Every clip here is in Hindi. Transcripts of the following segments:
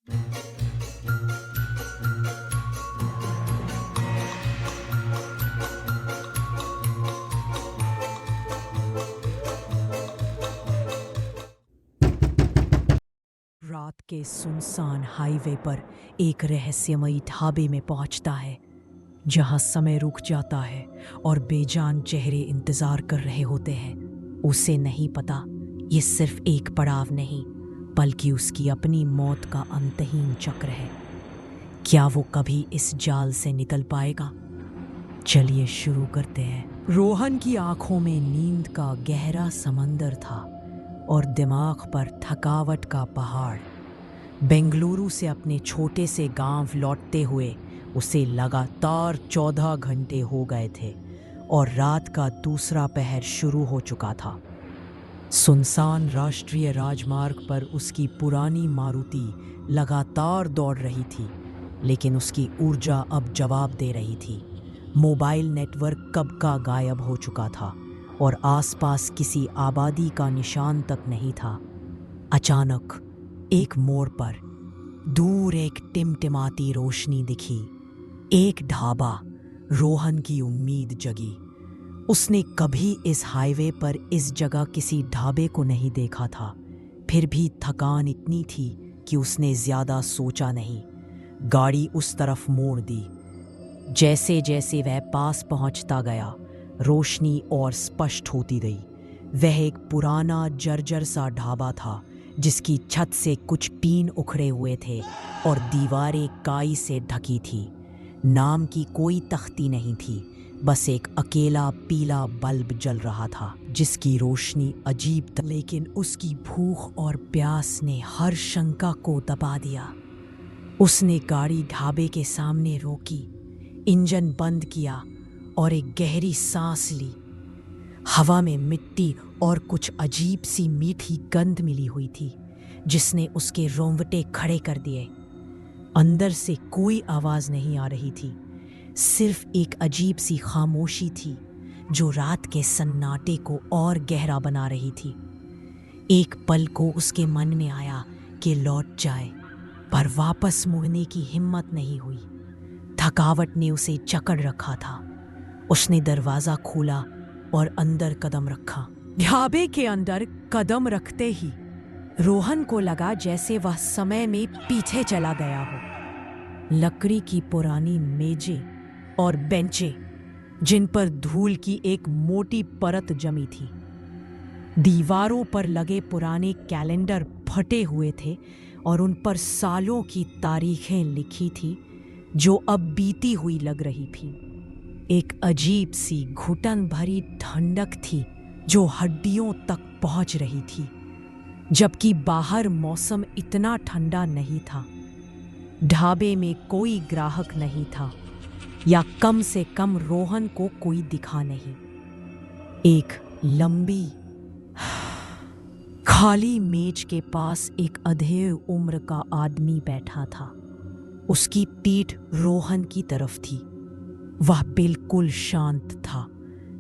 रात के सुनसान हाईवे पर एक रहस्यमयी ढाबे में पहुंचता है, जहां समय रुक जाता है और बेजान चेहरे इंतजार कर रहे होते हैं। उसे नहीं पता ये सिर्फ एक पड़ाव नहीं, बल्कि उसकी अपनी मौत का अंतहीन चक्र है। क्या वो कभी इस जाल से निकल पाएगा? चलिए शुरू करते हैं। रोहन की आंखों में नींद का गहरा समंदर था और दिमाग पर थकावट का पहाड़। बेंगलुरु से अपने छोटे से गांव लौटते हुए उसे लगातार 14 घंटे हो गए थे और रात का दूसरा पहर शुरू हो चुका था। सुनसान राष्ट्रीय राजमार्ग पर उसकी पुरानी मारुति लगातार दौड़ रही थी, लेकिन उसकी ऊर्जा अब जवाब दे रही थी। मोबाइल नेटवर्क कब का गायब हो चुका था और आसपास किसी आबादी का निशान तक नहीं था। अचानक एक मोड़ पर दूर एक टिमटिमाती रोशनी दिखी। एक ढाबा। रोहन की उम्मीद जगी। उसने कभी इस हाईवे पर इस जगह किसी ढाबे को नहीं देखा था। फिर भी थकान इतनी थी कि उसने ज्यादा सोचा नहीं। गाड़ी उस तरफ मोड़ दी। जैसे जैसे वह पास पहुंचता गया, रोशनी और स्पष्ट होती गई। वह एक पुराना जर्जर सा ढाबा था, जिसकी छत से कुछ टीन उखड़े हुए थे और दीवारें काई से ढकी थी। नाम की कोई तख्ती नहीं थी, बस एक अकेला पीला बल्ब जल रहा था, जिसकी रोशनी अजीब थी, लेकिन उसकी भूख और प्यास ने हर शंका को दबा दिया। उसने गाड़ी ढाबे के सामने रोकी, इंजन बंद किया और एक गहरी सांस ली। हवा में मिट्टी और कुछ अजीब सी मीठी गंध मिली हुई थी, जिसने उसके रोंगटे खड़े कर दिए। अंदर से कोई आवाज नहीं आ रही थी, सिर्फ एक अजीब सी खामोशी थी जो रात के सन्नाटे को और गहरा बना रही थी। एक पल को उसके मन में आया कि लौट जाए, पर वापस मुड़ने की हिम्मत नहीं हुई। थकावट ने उसे जकड़ रखा था। उसने दरवाजा खोला और अंदर कदम रखा। ढाबे के अंदर कदम रखते ही रोहन को लगा जैसे वह समय में पीछे चला गया हो। लकड़ी की पुरानी मेजें और बेंचें, जिन पर धूल की एक मोटी परत जमी थी। दीवारों पर लगे पुराने कैलेंडर फटे हुए थे और उन पर सालों की तारीखें लिखी थी, जो अब बीती हुई लग रही थी। एक अजीब सी घुटन भरी ठंडक थी जो हड्डियों तक पहुंच रही थी, जबकि बाहर मौसम इतना ठंडा नहीं था। ढाबे में कोई ग्राहक नहीं था, या कम से कम रोहन को कोई दिखा नहीं। एक लंबी खाली मेज के पास एक अधेड़ उम्र का आदमी बैठा था। उसकी पीठ रोहन की तरफ थी। वह बिल्कुल शांत था,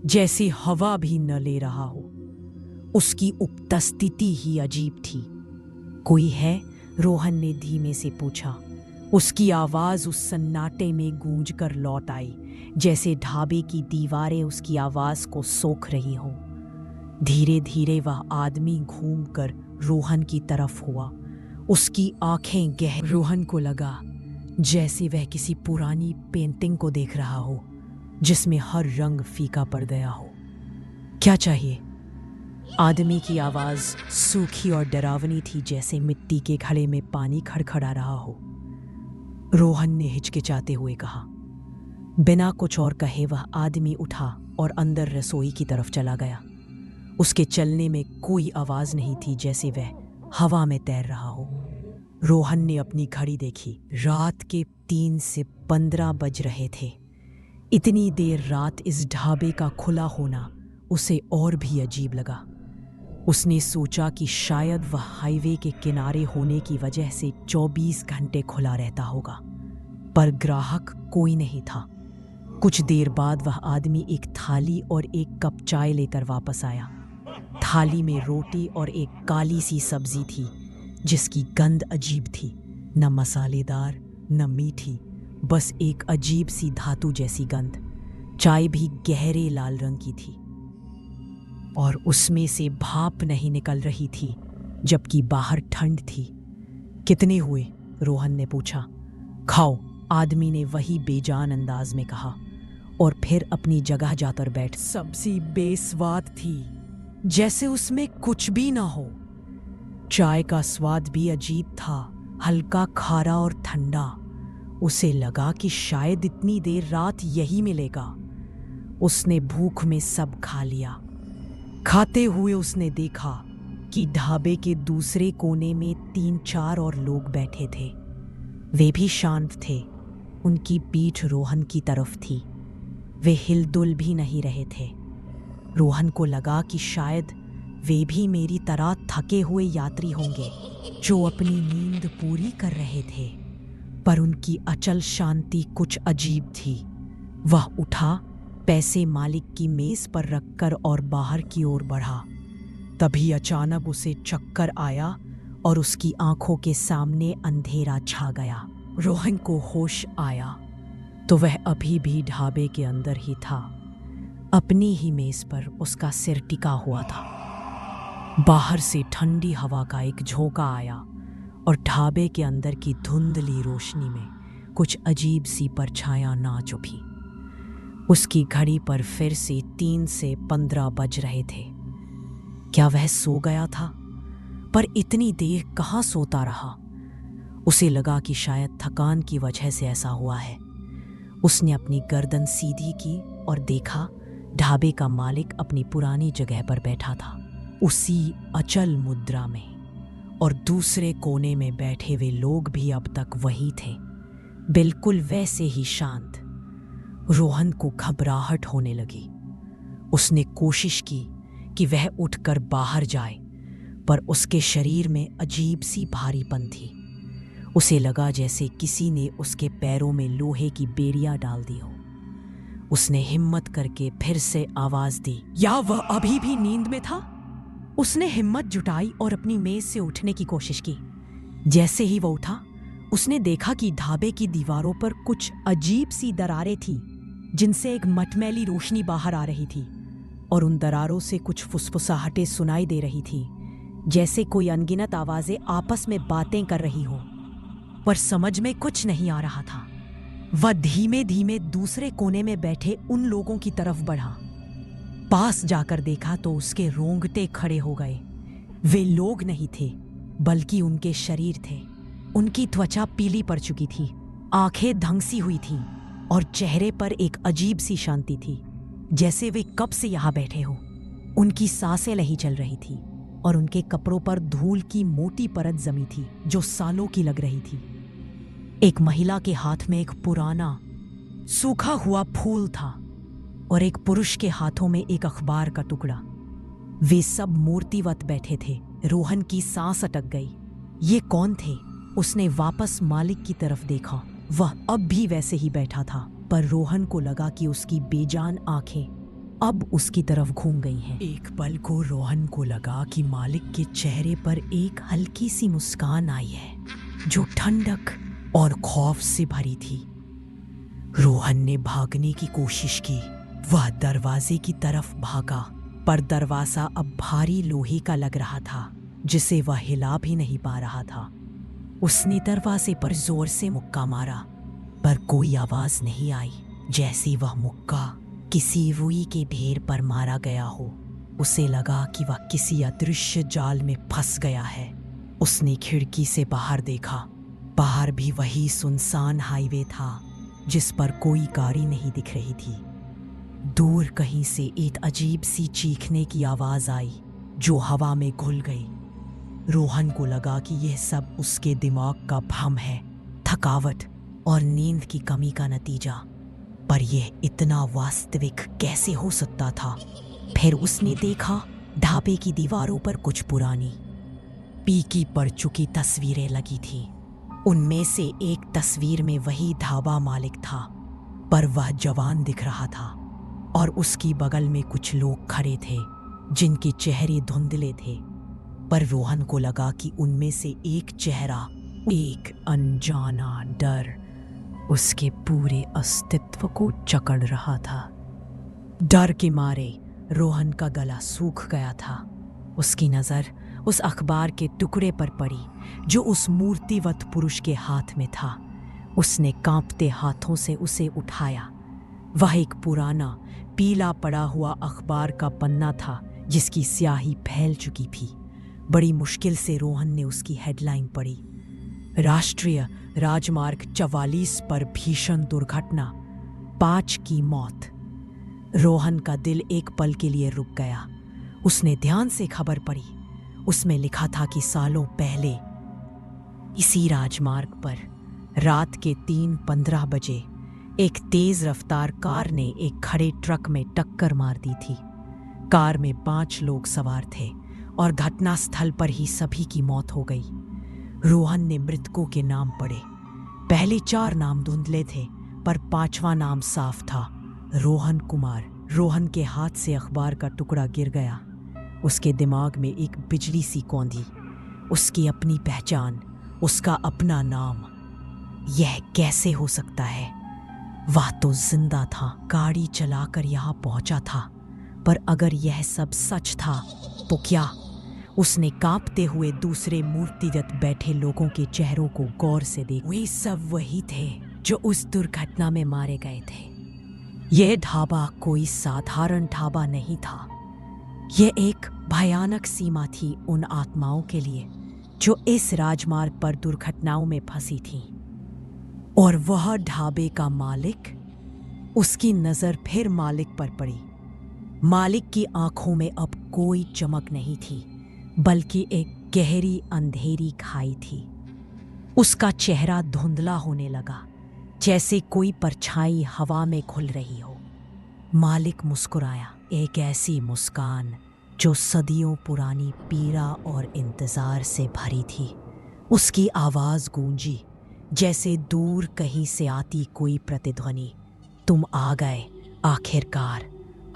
जैसे हवा भी न ले रहा हो। उसकी उपस्थिति ही अजीब थी। कोई है? रोहन ने धीमे से पूछा। उसकी आवाज उस सन्नाटे में गूंज कर लौट आई, जैसे ढाबे की दीवारें उसकी आवाज को सोख रही हों। धीरे धीरे वह आदमी घूमकर रोहन की तरफ हुआ। उसकी आंखें गहरी। रोहन को लगा जैसे वह किसी पुरानी पेंटिंग को देख रहा हो, जिसमें हर रंग फीका पड़ गया हो। क्या चाहिए? आदमी की आवाज सूखी और डरावनी थी, जैसे मिट्टी के घड़े में पानी खड़खड़ा रहा हो। रोहन ने हिचकिचाते हुए कहा। बिना कुछ और कहे वह आदमी उठा और अंदर रसोई की तरफ चला गया। उसके चलने में कोई आवाज नहीं थी, जैसे वह हवा में तैर रहा हो। रोहन ने अपनी घड़ी देखी। रात के 3 से 15 बज रहे थे। इतनी देर रात इस ढाबे का खुला होना उसे और भी अजीब लगा। उसने सोचा कि शायद वह हाईवे के किनारे होने की वजह से 24 घंटे खुला रहता होगा, पर ग्राहक कोई नहीं था। कुछ देर बाद वह आदमी एक थाली और एक कप चाय लेकर वापस आया। थाली में रोटी और एक काली सी सब्जी थी, जिसकी गंध अजीब थी। न मसालेदार न मीठी, बस एक अजीब सी धातु जैसी गंध। चाय भी गहरे लाल रंग की थी और उसमें से भाप नहीं निकल रही थी, जबकि बाहर ठंड थी। कितने हुए? रोहन ने पूछा। खाओ, आदमी ने वही बेजान अंदाज में कहा और फिर अपनी जगह जाकर बैठ। सब्जी बेस्वाद थी, जैसे उसमें कुछ भी ना हो। चाय का स्वाद भी अजीब था, हल्का खारा और ठंडा। उसे लगा कि शायद इतनी देर रात यही मिलेगा। उसने भूख में सब खा लिया। खाते हुए उसने देखा कि ढाबे के दूसरे कोने में 3-4 और लोग बैठे थे। वे भी शांत थे। उनकी पीठ रोहन की तरफ थी। वे हिलडुल भी नहीं रहे थे। रोहन को लगा कि शायद वे भी मेरी तरह थके हुए यात्री होंगे जो अपनी नींद पूरी कर रहे थे, पर उनकी अचल शांति कुछ अजीब थी। वह उठा, पैसे मालिक की मेज पर रखकर और बाहर की ओर बढ़ा। तभी अचानक उसे चक्कर आया और उसकी आंखों के सामने अंधेरा छा गया। रोहन को होश आया तो वह अभी भी ढाबे के अंदर ही था। अपनी ही मेज पर उसका सिर टिका हुआ था। बाहर से ठंडी हवा का एक झोंका आया और ढाबे के अंदर की धुंधली रोशनी में कुछ अजीब सी परछायां नाच उठी। उसकी घड़ी पर फिर से 3 से 15 बज रहे थे। क्या वह सो गया था? पर इतनी देर कहाँ सोता रहा? उसे लगा कि शायद थकान की वजह से ऐसा हुआ है। उसने अपनी गर्दन सीधी की और देखा ढाबे का मालिक अपनी पुरानी जगह पर बैठा था, उसी अचल मुद्रा में। और दूसरे कोने में बैठे हुए लोग भी अब तक वही थे, बिल्कुल वैसे ही शांत। रोहन को घबराहट होने लगी। उसने कोशिश की कि वह उठकर बाहर जाए, पर उसके शरीर में अजीब सी भारीपन थी। उसे लगा जैसे किसी ने उसके पैरों में लोहे की बेड़ियां डाल दी हो। उसने हिम्मत करके फिर से आवाज दी। या वह अभी भी नींद में था? उसने हिम्मत जुटाई और अपनी मेज से उठने की कोशिश की। जैसे ही वह उठा, उसने देखा कि ढाबे की दीवारों पर कुछ अजीब सी दरारें थी, जिनसे एक मटमैली रोशनी बाहर आ रही थी और उन दरारों से कुछ फुसफुसाहटें सुनाई दे रही थी, जैसे कोई अनगिनत आवाजें आपस में बातें कर रही हो। पर समझ में कुछ नहीं आ रहा था। वह धीमे धीमे दूसरे कोने में बैठे उन लोगों की तरफ बढ़ा। पास जाकर देखा तो उसके रोंगटे खड़े हो गए। वे लोग नहीं थे, बल्कि उनके शरीर थे। उनकी त्वचा पीली पड़ चुकी थी, आंखें धंसी हुई थीं और चेहरे पर एक अजीब सी शांति थी, जैसे वे कब से यहाँ बैठे हो। उनकी सांसें नहीं चल रही थी और उनके कपड़ों पर धूल की मोटी परत जमी थी जो सालों की लग रही थी। एक महिला के हाथ में एक पुराना सूखा हुआ फूल था और एक पुरुष के हाथों में एक अखबार का टुकड़ा। वे सब मूर्तिवत बैठे थे। रोहन की सांस अटक गई। ये कौन थे? उसने वापस मालिक की तरफ देखा। वह अब भी वैसे ही बैठा था, पर रोहन को लगा कि उसकी बेजान आंखें अब उसकी तरफ घूम गई हैं। एक पल को रोहन को लगा कि मालिक के चेहरे पर एक हल्की सी मुस्कान आई है, जो ठंडक और खौफ से भरी थी। रोहन ने भागने की कोशिश की। वह दरवाजे की तरफ भागा, पर दरवाजा अब भारी लोहे का लग रहा था, जिसे वह हिला भी नहीं पा रहा था। उसने दरवाजे पर जोर से मुक्का मारा, पर कोई आवाज नहीं आई। जैसे वह मुक्का किसी रुई के ढेर पर मारा गया हो, उसे लगा कि वह किसी अदृश्य जाल में फंस गया है। उसने खिड़की से बाहर देखा। बाहर भी वही सुनसान हाईवे था, जिस पर कोई गाड़ी नहीं दिख रही थी। दूर कहीं से एक अजीब सी चीखने की आवाज आई, जो हवा में घुल गई। रोहन को लगा कि यह सब उसके दिमाग का भ्रम है, थकावट और नींद की कमी का नतीजा। पर यह इतना वास्तविक कैसे हो सकता था? फिर उसने देखा ढाबे की दीवारों पर कुछ पुरानी पीकी पड़ चुकी तस्वीरें लगी थीं। उनमें से एक तस्वीर में वही ढाबा मालिक था, पर वह जवान दिख रहा था और उसकी बगल में कुछ लोग खड़े थे जिनके चेहरे धुंधले थे। पर रोहन को लगा कि उनमें से एक चेहरा एक अनजाना डर उसके पूरे अस्तित्व को जकड़ रहा था। डर के मारे रोहन का गला सूख गया था। उसकी नजर उस अखबार के टुकड़े पर पड़ी जो उस मूर्तिवत पुरुष के हाथ में था। उसने कांपते हाथों से उसे उठाया। वह एक पुराना पीला पड़ा हुआ अखबार का पन्ना था जिसकी स्याही फैल चुकी थी। बड़ी मुश्किल से रोहन ने उसकी हेडलाइन पढ़ी। राष्ट्रीय राजमार्ग 44 पर भीषण दुर्घटना, 5 की मौत। रोहन का दिल एक पल के लिए रुक गया। उसने ध्यान से खबर पढ़ी। उसमें लिखा था कि सालों पहले इसी राजमार्ग पर रात के 3:15 बजे एक तेज रफ्तार कार ने एक खड़े ट्रक में टक्कर मार दी थी। कार में 5 लोग सवार थे और घटनास्थल पर ही सभी की मौत हो गई। रोहन ने मृतकों के नाम पढ़े। पहले 4 नाम धुंधले थे पर 5वां नाम साफ था, रोहन कुमार। रोहन के हाथ से अखबार का टुकड़ा गिर गया। उसके दिमाग में एक बिजली सी कौंधी। उसकी अपनी पहचान, उसका अपना नाम। यह कैसे हो सकता है? वह तो जिंदा था, गाड़ी चलाकर यहाँ पहुंचा था। पर अगर यह सब सच था तो क्या? उसने कांपते हुए दूसरे मूर्तिगत बैठे लोगों के चेहरों को गौर से देखा। वे सब वही थे जो उस दुर्घटना में मारे गए थे। यह ढाबा कोई साधारण ढाबा नहीं था। यह एक भयानक सीमा थी उन आत्माओं के लिए जो इस राजमार्ग पर दुर्घटनाओं में फंसी थीं। और वह ढाबे का मालिक। उसकी नजर फिर मालिक पर पड़ी। मालिक की आंखों में अब कोई चमक नहीं थी, बल्कि एक गहरी अंधेरी खाई थी। उसका चेहरा धुंधला होने लगा, जैसे कोई परछाई हवा में खुल रही हो। मालिक मुस्कुराया, एक ऐसी मुस्कान जो सदियों पुरानी पीड़ा और इंतजार से भरी थी। उसकी आवाज गूंजी जैसे दूर कहीं से आती कोई प्रतिध्वनि। तुम आ गए आखिरकार।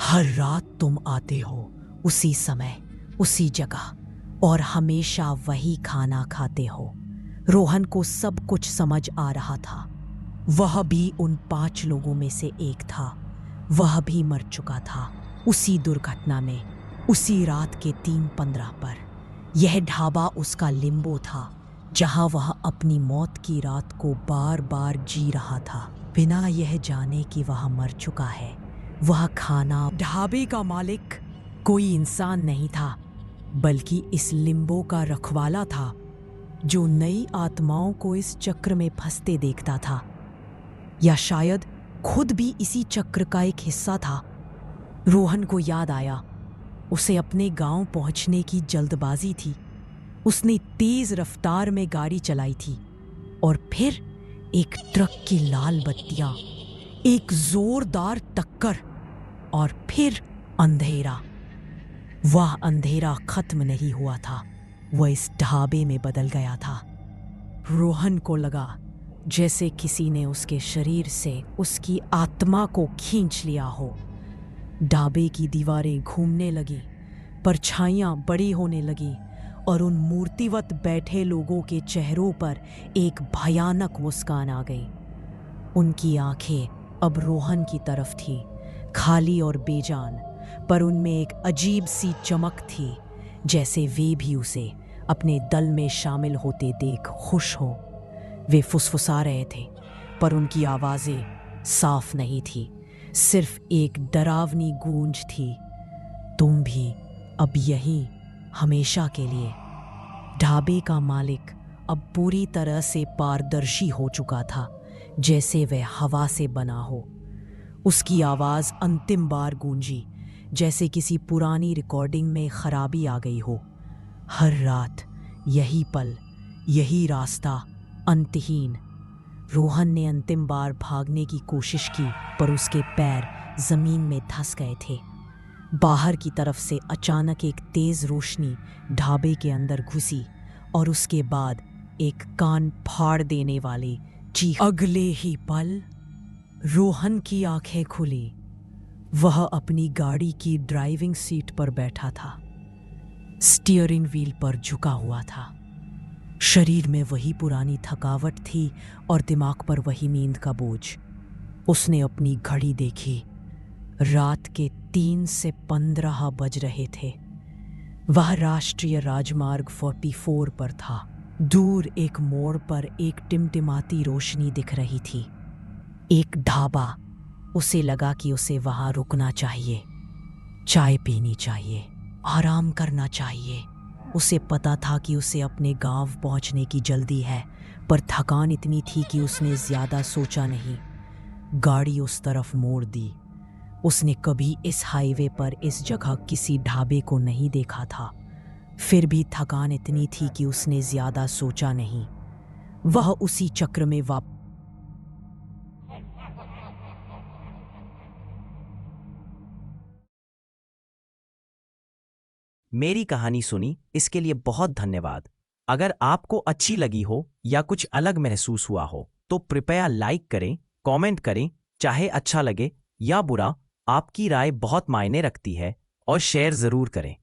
हर रात तुम आते हो, उसी समय, उसी जगह, और हमेशा वही खाना खाते हो। रोहन को सब कुछ समझ आ रहा था। वह भी उन 5 लोगों में से एक था। वह भी मर चुका था उसी दुर्घटना में, उसी रात के 3:15 पर। यह ढाबा उसका लिम्बो था, जहां वह अपनी मौत की रात को बार बार जी रहा था, बिना यह जाने कि वह मर चुका है। वह खाना, ढाबे का मालिक कोई इंसान नहीं था, बल्कि इस लिम्बो का रखवाला था जो नई आत्माओं को इस चक्र में फंसते देखता था, या शायद खुद भी इसी चक्र का एक हिस्सा था। रोहन को याद आया, उसे अपने गांव पहुंचने की जल्दबाजी थी। उसने तेज रफ्तार में गाड़ी चलाई थी और फिर एक ट्रक की लाल बत्तियां, एक जोरदार टक्कर और फिर अंधेरा। वह अंधेरा खत्म नहीं हुआ था, वह इस ढाबे में बदल गया था। रोहन को लगा जैसे किसी ने उसके शरीर से उसकी आत्मा को खींच लिया हो। ढाबे की दीवारें घूमने लगी, परछाइयां बड़ी होने लगी और उन मूर्तिवत बैठे लोगों के चेहरों पर एक भयानक मुस्कान आ गई। उनकी आंखें अब रोहन की तरफ थी, खाली और बेजान, पर उनमें एक अजीब सी चमक थी, जैसे वे भी उसे अपने दल में शामिल होते देख खुश हो। वे फुसफुसा रहे थे, पर उनकी आवाजें साफ नहीं थी, सिर्फ एक डरावनी गूंज थी। तुम भी अब यहीं, हमेशा के लिए। ढाबे का मालिक अब पूरी तरह से पारदर्शी हो चुका था, जैसे वह हवा से बना हो। उसकी आवाज अंतिम बार गूंजी, जैसे किसी पुरानी रिकॉर्डिंग में खराबी आ गई हो। हर रात यही पल, यही रास्ता, अंतहीन। रोहन ने अंतिम बार भागने की कोशिश की, पर उसके पैर जमीन में धंस गए थे। बाहर की तरफ से अचानक एक तेज रोशनी ढाबे के अंदर घुसी और उसके बाद एक कान फाड़ देने वाली चीख। अगले ही पल रोहन की आंखें खुली। वह अपनी गाड़ी की ड्राइविंग सीट पर बैठा था, स्टीयरिंग व्हील पर झुका हुआ था। शरीर में वही पुरानी थकावट थी और दिमाग पर वही नींद का बोझ। उसने अपनी घड़ी देखी। रात के 3 से 15 बज रहे थे। वह राष्ट्रीय राजमार्ग 44 पर था। दूर एक मोड़ पर एक टिमटिमाती रोशनी दिख रही थी। एक ढाबा। उसे लगा कि उसे वहां रुकना चाहिए, चाय पीनी चाहिए, आराम करना चाहिए। उसे पता था कि उसे अपने गांव पहुंचने की जल्दी है, पर थकान इतनी थी कि उसने ज्यादा सोचा नहीं। गाड़ी उस तरफ मोड़ दी। उसने कभी इस हाईवे पर इस जगह किसी ढाबे को नहीं देखा था। फिर भी थकान इतनी थी कि उसने ज्यादा सोचा नहीं। वह उसी चक्र में वापस। मेरी कहानी सुनी इसके लिए बहुत धन्यवाद। अगर आपको अच्छी लगी हो या कुछ अलग महसूस हुआ हो तो कृपया लाइक करें, कमेंट करें, चाहे अच्छा लगे या बुरा, आपकी राय बहुत मायने रखती है, और शेयर ज़रूर करें।